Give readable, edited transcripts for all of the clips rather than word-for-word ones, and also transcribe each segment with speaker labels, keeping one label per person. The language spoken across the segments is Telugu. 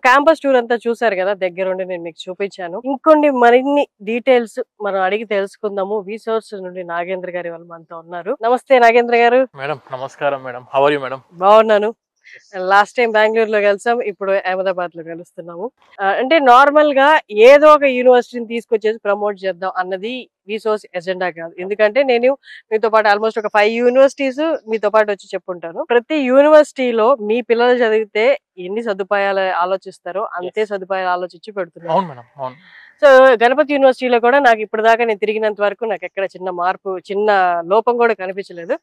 Speaker 1: క్యాంపస్ టూర్ అంతా చూసారు కదా, దగ్గరుండి నేను మీకు చూపించాను. ఇంకొన్ని మరిన్ని డీటెయిల్స్ మనం అడిగి తెలుసుకుందాము. రిసోర్స్ నుండి నాగేంద్ర గారు వాళ్ళు మనతో ఉన్నారు. నమస్తే నాగేంద్ర గారు.
Speaker 2: మేడం నమస్కారం madam. How are you madam?
Speaker 1: బాగున్నాను. లాస్ట్ టైం బెంగళూరులో కలిసాం, ఇప్పుడు అహ్మదాబాద్ లో కలుస్తున్నాము. అంటే నార్మల్ గా ఏదో ఒక యూనివర్సిటీని తీసుకొచ్చేసి ప్రమోట్ చేద్దాం అన్నది రిసోర్స్ ఎజెండా కాదు. ఎందుకంటే నేను మీతో పాటు ఆల్మోస్ట్ ఒక 5 యూనివర్సిటీస్ మీతో పాటు వచ్చి చెప్పుంటాను. ప్రతి యూనివర్సిటీలో మీ పిల్లలు చదివితే ఎన్ని సదుపాయాలు ఆలోచిస్తారో అంతే సదుపాయాలు ఆలోచించి పెడుతున్నారు.
Speaker 2: అవును మేడం, అవును.
Speaker 1: సో గణపతి యూనివర్సిటీలో కూడా నాకు ఇప్పటిదాకా నేను తిరిగినంత వరకు నాకు ఎక్కడ చిన్న మార్పు, చిన్న లోపం కూడా కనిపించలేదు.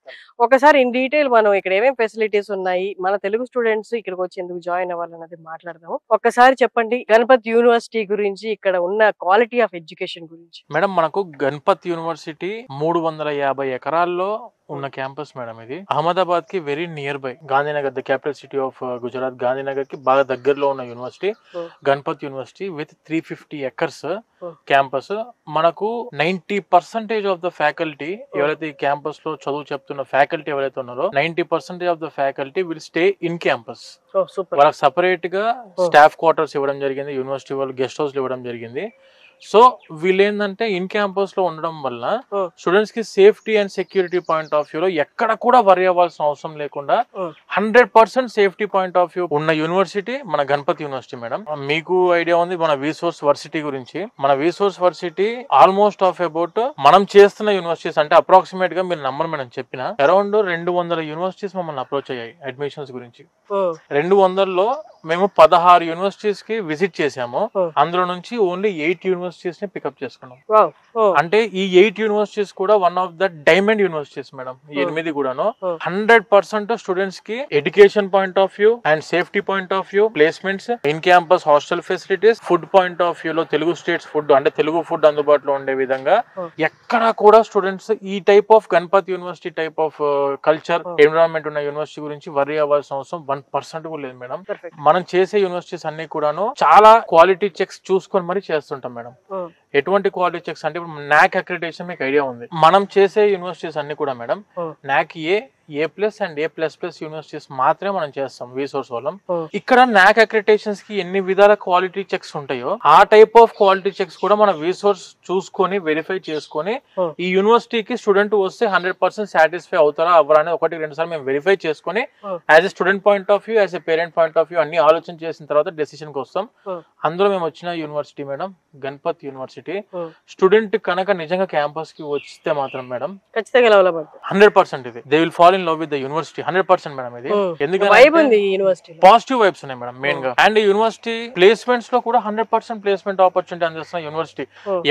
Speaker 1: ఒకసారి ఇన్ డీటెయిల్ మనం ఇక్కడ ఏమేమి ఫెసిలిటీస్ ఉన్నాయి, మన తెలుగు స్టూడెంట్స్ ఇక్కడికి వచ్చి ఎందుకు జాయిన్ అవ్వాలన్నది మాట్లాడదాము. ఒక్కసారి చెప్పండి గణపతి యూనివర్సిటీ గురించి, ఇక్కడ ఉన్న క్వాలిటీ ఆఫ్ ఎడ్యుకేషన్ గురించి.
Speaker 2: మేడం మనకు గణపతి యూనివర్సిటీ 350 ఎకరాల్లో ఉన్న క్యాంపస్ మేడం. ఇది అహ్మదాబాద్ కి very near by. Gandhinagar, the capital city of Gujarat, Gandhinagar కి బాగా దగ్గరలో ఉన్న university Ganapati university with 350 acres campus. మనకు 90% ఆఫ్ ద ఫ్యాకల్టీ ఎవరైతే ఈ క్యాంపస్ లో చదువు చెప్తున్న ఫ్యాకల్టీ ఎవరైతే ఉన్నారో 90% of the faculty will stay in campus. వాళ్ళకి సపరేట్ గా స్టాఫ్ క్వార్టర్స్ ఇవ్వడం జరిగింది, యూనివర్సిటీ వాళ్ళు గెస్ట్ హౌస్ ఇవ్వడం జరిగింది. సో వీళ్ళు ఏంటంటే ఇన్ క్యాంపస్ లో ఉండడం వల్ల స్టూడెంట్స్ కి safety and security point of view లో ఎక్కడ కూడా వరి అవ్వాల్సిన అవసరం లేకుండా 100% సేఫ్టీ పాయింట్ ఆఫ్ వ్యూ ఉన్న యూనివర్సిటీ మన గణపతి యూనివర్సిటీ మేడం. మీకు ఐడియా ఉంది మన రిసోర్స్ వర్సిటీ గురించి. మన resource varsity almost of about మనం చేస్తున్న యూనివర్సిటీస్ అంటే అప్రాక్సిమేట్ గా మీరు నమ్మరు మేడం చెప్పిన అరౌండ్ 200 యూనివర్సిటీస్ మమ్మల్ని అప్రోచ్ అయ్యాయి అడ్మిషన్స్ గురించి. 200లో మేము 16 యూనివర్సిటీస్ కి విజిట్ చేసాము. అందులో నుంచి ఓన్లీ 8 యూనివర్సిటీస్ ని పికప్ చేసుకున్నాం. అంటే ఈ 8 యూనివర్సిటీస్ కూడా one of the diamond universities madam. ఈ 8 కూడాను 100% స్టూడెంట్స్ కి education point of view and safety point of view, placements, in campus hostel facilities, food point of view లో తెలుగు స్టేట్స్ ఫుడ్ అంటే తెలుగు ఫుడ్ అందుబాటులో ఉండే విధంగా ఎక్కడ కూడా స్టూడెంట్స్ ఈ type of Ganapati university type of culture environment ఉన్న యూనివర్సిటీ గురించి వర్రీ అవ్వాల్సిన అవసరం 1% కూడా లేదు మేడం. మనం చేసే యూనివర్సిటీస్ అన్ని కూడాను చాలా క్వాలిటీ చెక్స్ చూసుకొని మరి చేస్తుంటాం మేడం. ఎటువంటి క్వాలిటీ చెక్స్ అంటే ఇప్పుడు నాక్ అక్రిడిటేషన్ మీకు ఐడియా ఉంది. మనం చేసే యూనివర్సిటీస్ అన్ని కూడా మేడం నాక్ A+ అండ్ A++ యూనివర్సిటీస్ మాత్రమే మనం చేస్తాం రిసోర్స్ వాళ్ళం. ఇక్కడ నాక్ అక్రిడిటేషన్స్ కి ఎన్ని విధాల క్వాలిటీ చెక్స్ ఉంటాయో ఆ టైప్ ఆఫ్ క్వాలిటీ చెక్స్ కూడా మన రిసోర్స్ చూసుకొని వెరిఫై చేసుకొని ఈ యూనివర్సిటీకి స్టూడెంట్ వస్తే 100% సాటిస్ఫై అవుతారా అవ్వరా అనేది 1-2 సార్లు మేము వెరిఫై చేసుకొని as a student point of view, as a parent point of view అన్ని ఆలోచన చేసిన తర్వాత డెసిషన్ కి వస్తాం. అందులో మేము వచ్చిన university madam Ganapati university. Student కనుక నిజంగా క్యాంపస్ కి వస్తే మాత్రం మేడం ఖచ్చితంగా 100% ఇది they will fall in love with the university 100% madam. ఇది ఎందుకంటే పాజిటివ్ వైబ్స్ ఉన్నాయి మేడం మెయిన్ గా. అండ్ యూనివర్సిటీ ప్లేస్మెంట్స్ లో కూడా 100% ప్లేస్మెంట్ ఆపర్చునిటీ అందిస్తున్న యూనివర్సిటీ.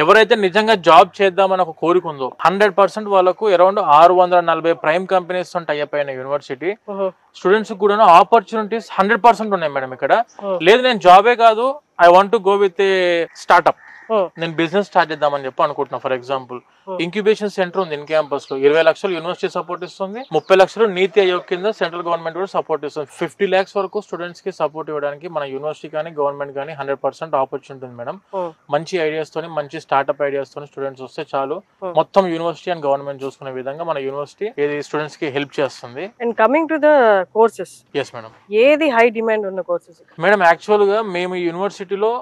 Speaker 2: ఎవరైతే నిజంగా జాబ్ చేద్దామని ఒక కోరిక ఉందో 100% వాళ్ళకు అరౌండ్ 640 ప్రైమ్ కంపెనీస్ తో టై అప్ అయిన యూనివర్సిటీ. స్టూడెంట్స్ కూడా ఆపర్చునిటీస్ 100% ఉన్నాయి మేడం ఇక్కడ. లేదు నేను జాబే కాదు, I want to go with a startup, నేను బిజినెస్ స్టార్ట్ చేద్దామని చెప్పి అనుకుంటున్నా. ఫర్ ఎగ్జాంపుల్ ఇంక్యుబేషన్ సెంటర్ ఉంది ఇన్ క్యాంపస్ లో. 20 లక్షలు యూనివర్సిటీ సపోర్ట్ ఇస్తుంది, 30 లక్షలు నీతి ఆయోగ్ కింద సెంట్రల్ గవర్నమెంట్ కూడా సపోర్ట్ ఇస్తుంది. 50 lakhs వరకు స్టూడెంట్స్ కి సపోర్ట్ ఇవ్వడానికి మన యూనివర్సిటీ కానీ గవర్నమెంట్ కానీ 100% ఆపర్చునిటీ ఉంది మేడం. మంచి ఐడియాస్ తోని, మంచి స్టార్ట్అప్ ఐడియాస్ తోని స్టూడెంట్స్ వస్తే చాలు మొత్తం యూనివర్సిటీ అండ్ గవర్నమెంట్ చూసుకునే విధంగా మన యూనివర్సిటీ ఏది స్టూడెంట్స్ కి హెల్ప్ చేస్తుంది.
Speaker 1: And coming to the courses,
Speaker 2: yes madam,
Speaker 1: ఏది హై డిమాండ్ ఉన్న కోర్సెస్
Speaker 2: మేడం? యాక్చువల్ గా మేము యూనివర్సిటీలో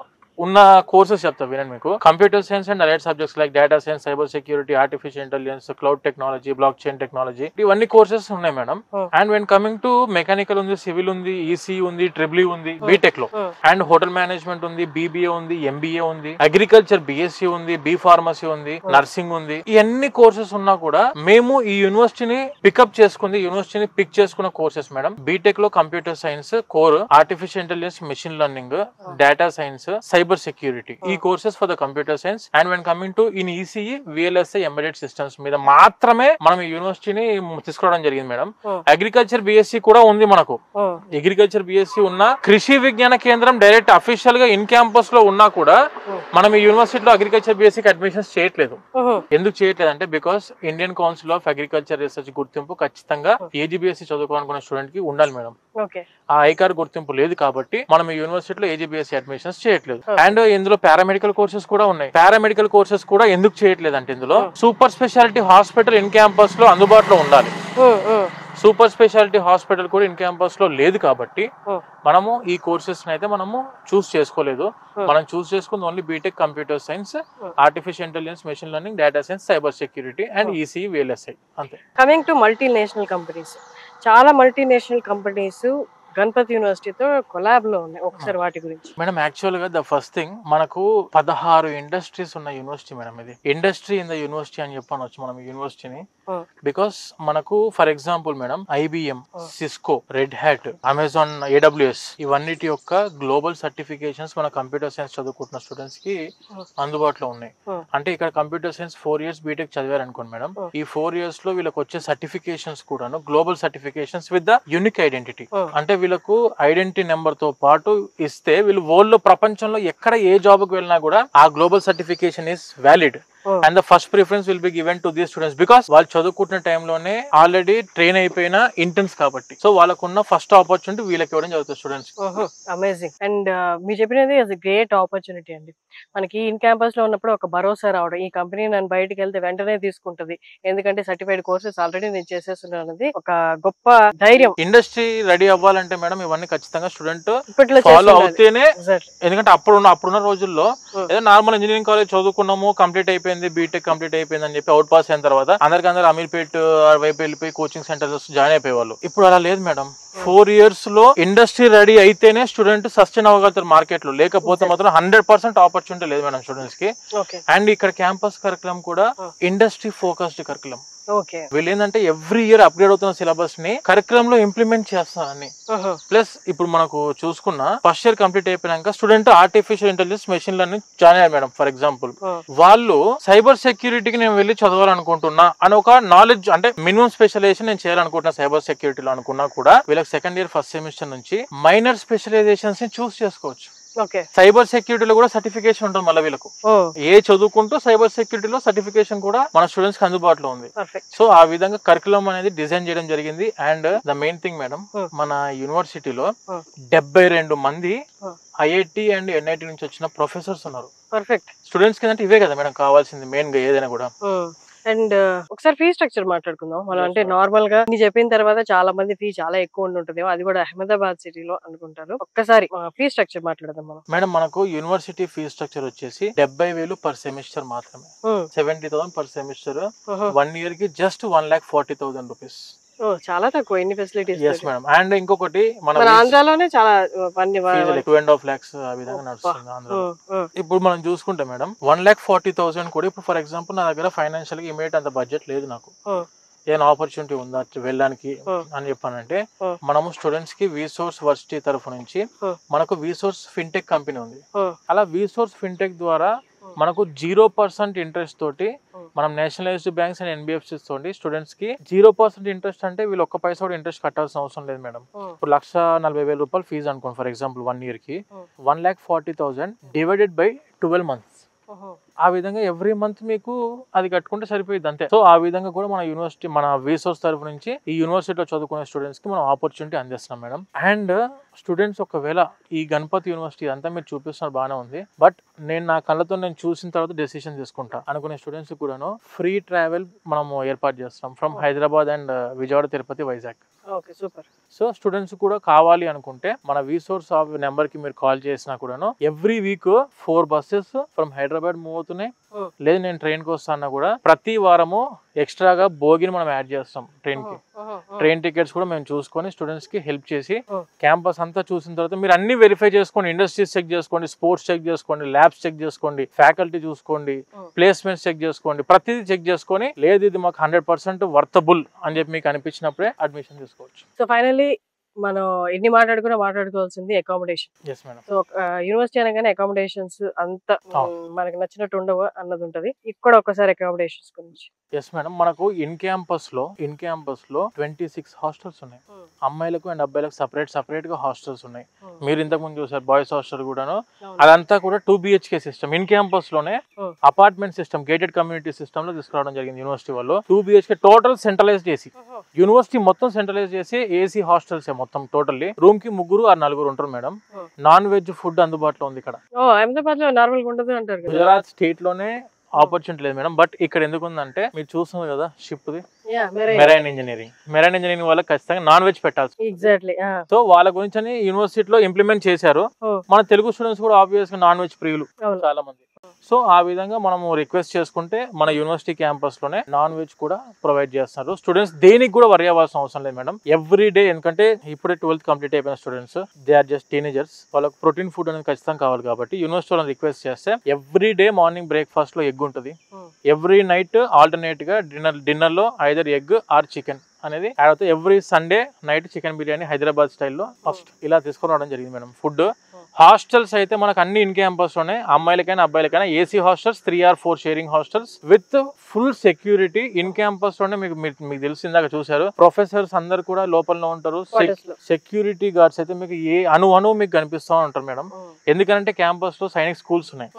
Speaker 2: ఉన్న కోర్సెస్ చెప్తా వినండి మీకు. Computer science and allied subjects like data science, cyber security, artificial intelligence, cloud technology, blockchain technology, ఇవన్నీ కోర్సెస్ ఉన్నాయి madam. And when coming to mechanical ఉంది, సివిల్ ఉంది, ఈసీ ఉంది, ట్రిపుల్ ఉంది బీటెక్ లో. అండ్ హోటల్ మేనేజ్మెంట్ ఉంది, బీబీఏ ఉంది, ఎంబీఏ ఉంది, అగ్రికల్చర్ బిఎస్సీ ఉంది, బీ ఫార్మసీ ఉంది, నర్సింగ్ ఉంది. ఈ అన్ని కోర్సెస్ ఉన్నా కూడా మేము ఈ యూనివర్సిటీని పికప్ చేసుకుంది, యూనివర్సిటీని పిక్ చేసుకున్న కోర్సెస్ మేడం. బీటెక్ లో computer science core, artificial intelligence, machine learning, data science, cyber security, ఈ courses for the computer science. And when coming to in ECE, VLSI, embedded systems మీద మాత్రమే మనం ఈ యూనివర్సిటీని తీసుకోవడం జరిగింది మేడం. అగ్రికల్చర్ బిఎస్సీ కూడా ఉంది మనకు. అగ్రికల్చర్ బిఎస్సీ ఉన్న కృషి విజ్ఞాన కేంద్రం డైరెక్ట్ అఫీషియల్ గా ఇన్ క్యాంపస్ లో ఉన్నా కూడా మనం ఈ యూనివర్సిటీలో అగ్రికల్చర్ బిఎస్సీకి అడ్మిషన్స్ చేయట్లేదు. ఎందుకు చేయట్లేదు అంటే because Indian council of agriculture research గుర్తింపు ఖచ్చితంగా ఏజీబీఎస్సీ చదువుకోవాలనుకున్న స్టూడెంట్ కి ఉండాలి మేడం.
Speaker 1: ఓకే.
Speaker 2: ఆ ఐకార్ గుర్తింపు లేదు కాబట్టి మనం ఈ యూనివర్సిటీలో ఏజీబీఎస్సీ అడ్మిషన్స్ చేయట్లేదు. అండ్ ఇందులో పారామెడికల్ కోర్సెస్ కూడా ఉన్నాయి. పారామెడికల్ కోర్సెస్ కూడా ఎందుకు చేయట్లేదు అంటే ఇందులో super speciality hospital in campus లో అందుబాటులో ఉండాలి. సూపర్ స్పెషాలిటీ హాస్పిటల్ కూడా ఇన్ క్యాంపస్ లో లేదు కాబట్టి మనము ఈ కోర్సెస్ అయితే మనము చూస్ చేసుకోలేదు. మనం చూస్ చేసుకుంది only BTech computer science, artificial intelligence, machine learning, data science, cyber security and EC VLSI అంతే.
Speaker 1: కమింగ్ టు మల్టీనేషనల్ కంపెనీస్, చాలా మల్టీనేషనల్ కంపెనీస్ గణపతి యూనివర్సిటీతో కొలాబ్ లో ఉన్నాయి. ఒకసారి వాటి గురించి.
Speaker 2: మేడం యాక్చువల్ గా ద ఫస్ట్ థింగ్ మనకు 16 ఇండస్ట్రీస్ ఉన్న యూనివర్సిటీ మేడం ఇది. ఇండస్ట్రీ ఇన్ ద యూనివర్సిటీ అని చెప్పనొచ్చు మనం ఈ యూనివర్సిటీని. బికాస్ మనకు for example madam IBM, Cisco, Red Hat, Amazon, AWS ఇవన్నిటి యొక్క గ్లోబల్ సర్టిఫికేషన్స్ మన కంప్యూటర్ సైన్స్ చదువుకుంటున్న స్టూడెంట్స్ కి అందుబాటులో ఉన్నాయి. అంటే ఇక్కడ కంప్యూటర్ సైన్స్ 4 years బీటెక్ చదివారు అనుకోండి మేడం, ఈ 4 years లో వీళ్ళకి వచ్చే సర్టిఫికేషన్స్ కూడాను global certifications with the unique identity. అంటే వీళ్ళకు ఐడెంటిటీ నెంబర్ తో పాటు ఇస్తే వీళ్ళు వరల్డ్ లో ప్రపంచంలో ఎక్కడ ఏ జాబ్ కు వెళ్ళినా కూడా ఆ global certification is valid. And the first preference will be given to the students because వాళ్ళు చదువుకుంటున్న టైంలోనే ఆల్రెడీ ట్రైన్ అయిపోయిన ఇంటర్న్స్ కాబట్టి. సో వాళ్ళకున్న ఫస్ట్ ఆపర్చునిటీ వీళ్ళకి ఇవ్వడం జరుగుతుంది స్టూడెంట్స్.
Speaker 1: అమేజింగ్. అండ్ మీరు చెప్పినది అది గ్రేట్ ఆపర్చునిటీ అండి. మనకి ఇన్ క్యాంపస్ లో ఉన్నప్పుడు ఒక భరోసా రావడం, ఈ కంపెనీ నన్ను బయటకు వెళ్తే వెంటనే తీసుకుంటది ఎందుకంటే సర్టిఫైడ్ కోర్సెస్ ఆల్రెడీ నేను చేసేస్తున్నాను అనేది ఒక గొప్ప ధైర్యం.
Speaker 2: ఇండస్ట్రీ రెడీ అవ్వాలంటే మేడం ఇవన్నీ ఖచ్చితంగా స్టూడెంట్
Speaker 1: ఇప్పట్లో
Speaker 2: ఫాలో అవుతేనే. ఎందుకంటే అప్పుడున్న రోజుల్లో ఏదో నార్మల్ ఇంజనీరింగ్ కాలేజ్ చదువుకున్నాము, కంప్లీట్ అయిపోయింది, బీటెక్ కంప్లీట్ అయిపోయింది అని చెప్పి అవుట్ పాస్ అయిన తర్వాత అందరు అమీర్పేట్ వైపు వెళ్ళిపోయి కోచింగ్ సెంటర్స్ జాయిన్ అయిపోయేవాళ్ళు. ఇప్పుడు అలా లేదు మేడం. 4 years లో ఇండస్ట్రీ రెడీ అయితేనే స్టూడెంట్ సస్టైన్ అవ్వగలుగుతారు మార్కెట్ లో, లేకపోతే మాత్రం 100% ఆపర్చునిటీ లేదు మేడం స్టూడెంట్స్ కి. అండ్ ఇక్కడ క్యాంపస్ కరికులం కూడా ఇండస్ట్రీ ఫోకస్డ్ కరికులం. వీళ్ళు ఏంటంటే ఎవ్రీ ఇయర్ అప్గ్రేడ్ అవుతున్న సిలబస్ ని కరికులం లో ఇంప్లిమెంట్ చేస్తారని. ప్లస్ ఇప్పుడు మనకు చూసుకున్న ఫస్ట్ ఇయర్ కంప్లీట్ అయిపోయినాక student artificial intelligence, machine learning join అయ్యారు మేడం. ఫర్ ఎగ్జాంపుల్ వాళ్ళు సైబర్ సెక్యూరిటీకి నేను వెళ్ళి చదవాలనుకుంటున్నా అని ఒక నాలెడ్జ్, అంటే మినిమం స్పెషలైజేషన్ నేను చేయాలనుకుంటున్నా సైబర్ సెక్యూరిటీలో అనుకున్నా కూడా వీళ్ళకి సెకండ్ ఇయర్ ఫస్ట్ సెమిస్టర్ నుంచి మైనర్ స్పెషలైజేషన్స్ ని చూస్ చేసుకోవచ్చు. సైబర్ సెక్యూరిటీలో కూడా సర్టిఫికేషన్ ఉంటుంది మళ్ళీ వీళ్ళకు. ఏ చదువుకుంటూ సైబర్ సెక్యూరిటీలో సర్టిఫికేషన్ కూడా మన స్టూడెంట్స్ కి అందుబాటులో ఉంది. సో ఆ విధంగా కరికులం అనేది డిజైన్ చేయడం జరిగింది. And the main thing madam, మన యూనివర్సిటీలో 72 మంది ఐఐటి అండ్ ఎన్ఐటి నుంచి వచ్చిన ప్రొఫెసర్స్ ఉన్నారు. స్టూడెంట్స్ కి అంటే ఇవే కదా మేడం కావాల్సింది మెయిన్ గా ఏదైనా కూడా.
Speaker 1: అండ్ ఒకసారి ఫీ స్ట్రక్చర్ మాట్లాడుకుందాం మనం. అంటే నార్మల్ గా నీ చెప్పిన తర్వాత చాలా మంది ఫీ చాలా ఎక్కువ ఉంటుందేమో, అది కూడా అహ్మదాబాద్ సిటీలో అనుకుంటారు. ఒక్కసారి ఫీ స్ట్రక్చర్ మాట్లాడదాం మనం.
Speaker 2: మేడం మనకు యూనివర్సిటీ ఫీ స్ట్రక్చర్ వచ్చేసి 70,000 పర్ సెమిస్టర్ మాత్రమే. 70,000 పర్ సెమిస్టర్. 1 year కి జస్ట్ 1,40,000 రూపీస్.
Speaker 1: చాలా తక్కువ, ఎన్ని ఫెసిలిటీస్.
Speaker 2: yes madam. అండ్ ఇంకొకటి మన
Speaker 1: ఆంధ్రాలోనే చాలా
Speaker 2: 2.5 lakhs ఆ విధంగా నడుస్తుంది ఆంధ్రాలో. ఇప్పుడు మనం చూసుకుంటే మేడం 1,40,000 కూడా ఇప్పుడు ఫర్ ఎగ్జాంపుల్ నా దగ్గర ఫైనాన్షియల్ గా ఇమీడియట్ అంత బడ్జెట్ లేదు, నాకు ఏదైనా ఆపర్చునిటీ ఉందా వెళ్ళడానికి అని చెప్పానంటే మనము స్టూడెంట్స్ కి విసోర్స్ వర్సిటీ తరఫు నుంచి మనకు విసోర్స్ ఫిన్టెక్ కంపెనీ ఉంది. అలా విసోర్స్ ఫిన్టెక్ ద్వారా మనకు 0% ఇంట్రెస్ట్ తోటి మనం నేషనలైజ్డ్ బ్యాంక్స్ అండ్ ఎన్బిఎఫ్సిస్ తోటి స్టూడెంట్స్ కి 0% ఇంట్రెస్ట్, అంటే వీళ్ళు ఒక్క పైసా కూడా ఇంట్రెస్ట్ కట్టాల్సిన అవసరం లేదు మేడం. ఇప్పుడు 1,40,000 రూపాయలు ఫీజు అనుకోండి ఫర్ ఎగ్జాంపుల్ 1 year కి 1,40,000 డివైడెడ్ బై 12 months. ఆ విధంగా ఎవ్రీ మంత్ మీకు అది కట్టుకుంటే సరిపోయింది అంతే. సో ఆ విధంగా కూడా మన యూనివర్సిటీ, మన విసోర్స్ తరఫు నుంచి ఈ యూనివర్సిటీలో చదువుకునే స్టూడెంట్స్ కి మనం ఆపర్చునిటీ అందిస్తున్నాం మేడం. అండ్ స్టూడెంట్స్ ఒకవేళ ఈ గణపతి యూనివర్సిటీ అంతా మీరు చూపిస్తున్నారు బాగానే ఉంది, బట్ నేను నా కళ్ళతో నేను చూసిన తర్వాత డెసిషన్ తీసుకుంటా అనుకునే స్టూడెంట్స్ కూడాను ఫ్రీ ట్రావెల్ మనము ఏర్పాటు చేస్తాం from Hyderabad and Vijayawada, Tirupati, Vizag. So students కూడా కావాలి అనుకుంటే మన విసోర్స్ నెంబర్ కి మీరు కాల్ చేసినా కూడాను every week 4 buses from Hyderabad move అవుతున్నాయి. లేదు నేను ట్రైన్ కి వస్తాను కూడా ప్రతి వారము ఎక్స్ట్రాగా భోగిని మనం యాడ్ చేస్తాం ట్రైన్ కి. ట్రైన్ టికెట్స్ కూడా మేము చూసుకొని స్టూడెంట్స్ కి హెల్ప్ చేసి క్యాంపస్ అంతా చూసిన తర్వాత మీరు అన్ని వెరిఫై చేసుకోండి, ఇండస్ట్రీస్ చెక్ చేసుకోండి, స్పోర్ట్స్ చెక్ చేసుకోండి, ల్యాబ్స్ చెక్ చేసుకోండి, ఫ్యాకల్టీ చూసుకోండి, ప్లేస్మెంట్స్ చెక్ చేసుకోండి, ప్రతిదీ చెక్ చేసుకొని లేదు ఇది మాకు 100% వర్తబుల్ అని చెప్పి మీకు అనిపించినప్పుడే అడ్మిషన్ తీసుకోవచ్చు.
Speaker 1: సో ఫైనల్లీ మనం ఎన్ని మాట్లాడుకోవాల్సింది అకామిడేషన్. సో యూనివర్సిటీ అనగానే అకామిడేషన్స్ అంత మనకి నచ్చినట్టు ఉండవు అన్నది ఉంటది. ఇక్కడ ఒకసారి అకామిడేషన్స్ గురించి
Speaker 2: ఎస్ మేడం, మనకు ఇన్ క్యాంపస్ లో 26 హాస్టల్స్ ఉన్నాయి. అమ్మాయిలకు అండ్ అబ్బాయిలకు సెపరేట్ గా హాస్టల్స్ ఉన్నాయి. మీరు ఇంతకు ముందు చూసారు బాయ్స్ హాస్టల్ కూడాను. అదంతా కూడా 2 BHK సిస్టమ్. ఇన్ క్యాంపస్ లోనే apartment system, gated community system లో తీసుకురావడం జరిగింది యూనివర్సిటీ వాళ్ళు. 2 BHK టోటల్ సెంట్రలైజ్ చేసి, యూనివర్సిటీ మొత్తం సెంట్రలైజ్ చేసి AC హాస్టల్స్ మొత్తం టోటల్లీ. రూమ్ కి 3 or 4 ఉంటారు మేడం. నాన్ వెజ్ ఫుడ్ అందుబాటులో ఉంది ఇక్కడ.
Speaker 1: అహ్మదాబాద్ లో నార్మల్ ఉండదు అంటారు.
Speaker 2: గుజరాత్ స్టేట్ లోనే ఆపర్చునిటీ లేదు మేడం. బట్ ఇక్కడ ఎందుకు ఉందంటే మీరు చూస్తున్నారు కదా షిప్ ది మెరైన్ ఇంజనీరింగ్ వాళ్ళకి ఖచ్చితంగా నాన్ వెజ్ పెట్టాల్సి.
Speaker 1: ఎగ్జాక్ట్లీ.
Speaker 2: సో వాళ్ళ గురించి అని యూనివర్సిటీలో ఇంప్లిమెంట్ చేశారు. మన తెలుగు స్టూడెంట్స్ కూడా ఆబ్వియస్ గా నాన్ వెజ్ ప్రియులు చాలా మంది. సో ఆ విధంగా మనము రిక్వెస్ట్ చేసుకుంటే మన యూనివర్సిటీ క్యాంపస్ లోనే నాన్ వెజ్ కూడా ప్రొవైడ్ చేస్తున్నారు. స్టూడెంట్స్ దేనికి కూడా వరి అవ్వాల్సిన అవసరం లేదు మేడం. ఎవ్రీ డే, ఎందుకంటే ఇప్పుడే 12th కంప్లీట్ అయిపోయిన students, they are just teenagers, వాళ్ళకి ప్రోటీన్ ఫుడ్ అనేది ఖచ్చితంగా కావాలి. కాబట్టి యూనివర్సిటీ వాళ్ళని రిక్వెస్ట్ చేస్తే ఎవ్రీ డే మార్నింగ్ బ్రేక్ఫాస్ట్ లో ఎగ్ ఉంటుంది. ఎవ్రీ నైట్ ఆల్టర్నేట్ గా డిన్నర్ లో ఐదర్ ఎగ్ ఆర్ చికెన్ అనేది యాడ్ అవుతుంది. Every Sunday night chicken biryani Hyderabad స్టైల్లో ఫస్ట్ ఇలా తీసుకొని రావడం జరిగింది మేడం. ఫుడ్ హాస్టల్స్ అయితే మనకు అన్ని ఇన్ క్యాంపస్ లోనే, అమ్మాయిలకైనా అబ్బాయిలకైనా AC hostels, 3 or 4 sharing hostels with full security. In campus లోనే మీకు తెలిసిందాక చూసారు, ప్రొఫెసర్స్ అందరు కూడా లోపల ఉంటారు. సెక్యూరిటీ గార్డ్స్ అయితే మీకు ఏ అణువు మీకు కనిపిస్తూ ఉంటారు మేడం. ఎందుకంటే క్యాంపస్ లో సైనిక్ స్కూల్స్ ఉన్నాయి.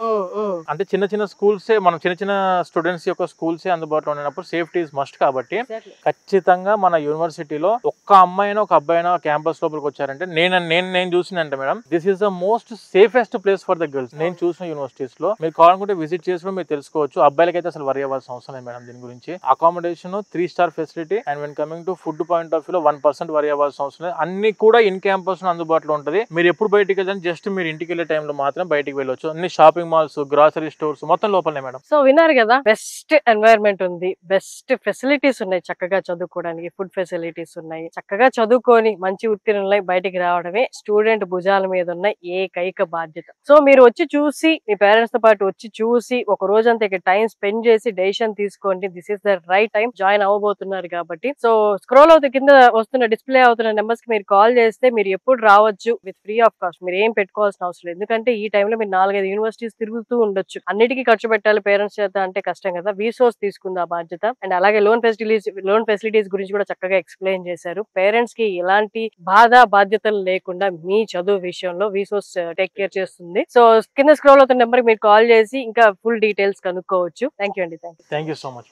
Speaker 2: అంటే చిన్న స్కూల్సే, మనం చిన్న స్టూడెంట్స్ యొక్క స్కూల్సే అందుబాటులో ఉన్నప్పుడు సేఫ్టీ ఇస్ మస్ట్. కాబట్టి ఖచ్చితంగా మన యూనివర్సిటీలో ఒక్క అమ్మాయినా ఒక అబ్బాయినా క్యాంపస్ లోపలికి వచ్చారంటే నేను చూసిందంటే madam, this is the most safest place for the girls. నేను చూసిన యూనివర్సిటీస్ లో మీరు కావాలనుకుంటే విజిట్ చేసి మీరు తెలుసుకోవచ్చు. అబ్బాయిలకైతే అసలు వరి అవ్వాల్సిన అవసరం లేదు మేడం దీని గురించి. Accommodation 3 star facility. And when coming to food point of view లో 1% వరి అవ్వాల్సిన అవసరం లేదు. అన్ని కూడా ఇన్ క్యాంపస్ లో అందుబాటులో ఉంటుంది. మీరు ఎప్పుడు బయటికి వెళ్ళాలి, జస్ట్ మీరు ఇంటికి వెళ్ళే టైంలో మాత్రం బయటికి వెళ్ళొచ్చు. అన్ని షాపింగ్ మాల్స్, గ్రాసరీ స్టోర్స్ మొత్తం లోపలనే మేడం.
Speaker 1: సో విన్నారు కదా, బెస్ట్ ఎన్వైరన్మెంట్ ఉంది, బెస్ట్ ఫెసిలిటీస్ ఉన్నాయి, చక్కగా చదువుకోవడానికి ఫుడ్ ఫెసిలిటీస్ ఉన్నాయి. చక్కగా చదువుకొని మంచి ఉత్తీర్ణులై బయటికి రావడమే స్టూడెంట్ భుజాల మీద ఉన్న ఏకైక బాధ్యత. సో మీరు వచ్చి చూసి, మీ పేరెంట్స్ తో పాటు వచ్చి చూసి, ఒక రోజంతా ఇక్కడ టైం స్పెండ్ చేసి డెసిషన్ తీసుకోండి. This is the right time. Join అవ్వబోతున్నారు కాబట్టి. సో స్క్రోల్ అవుతూ కింద వస్తున్న డిస్ప్లే అవుతున్న నెంబర్స్ కి మీరు కాల్ చేస్తే మీరు ఎప్పుడు రావచ్చు విత్ ఫ్రీ ఆఫ్ కాస్ట్. మీరు ఏం పెట్టుకోవాల్సిన అవసరం లేదు. ఎందుకంటే ఈ టైంలో మీరు 4-5 యూనివర్సిటీస్ తిరుగుతూ ఉండొచ్చు. అన్నిటికీ ఖర్చు పెట్టాలి పేరెంట్స్ చేత అంటే కష్టం కదా. విసోర్స్ తీసుకుంది ఆ బాధ్యత. అండ్ అలాగే లోన్ ఫెసిలిటీస్ గురించి కూడా చక్కగా ఎక్స్ప్లెయిన్ చేశారు. పేరెంట్స్ కి ఎలాంటి బాధ్యతలు లేకుండా మీ చదువు విషయంలో విసోర్స్ టేక్ కేర్ చేస్తుంది. సో కింద స్క్రోల్ అవుతున్న నెంబర్ మీరు కాల్ చేసి ఇంకా ఫుల్ డీటెయిల్స్ కనుక్కోవచ్చు. థ్యాంక్ యూ అండి.
Speaker 2: Thank you so much.